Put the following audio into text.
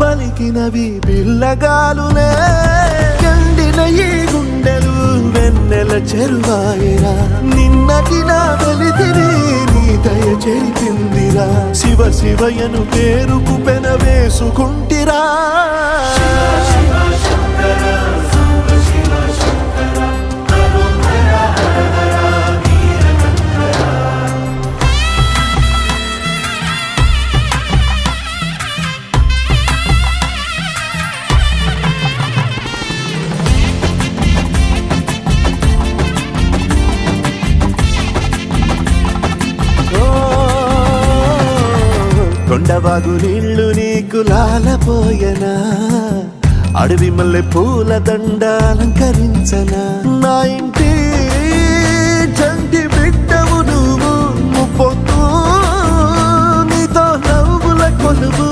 పలికినవి పిల్లగాలులే. కండిన ఈ గుండెలు వెన్నెల చెరువాయరా, నిన్నటి నా వెలితిరి నీ దయ చెరిపిందిరా. శివ శివయను పేరుకు పెన వేసుకుంటిరా. కొండవాగు నీళ్లు నీకు లాలపోయనా, అడవి మల్లె పూల దండ అలంకరించనా. నా ఇంటి చంటి బిడ్డవు నువ్వు, ముప్పొద్దు నీతో నవ్వుల కొలువు.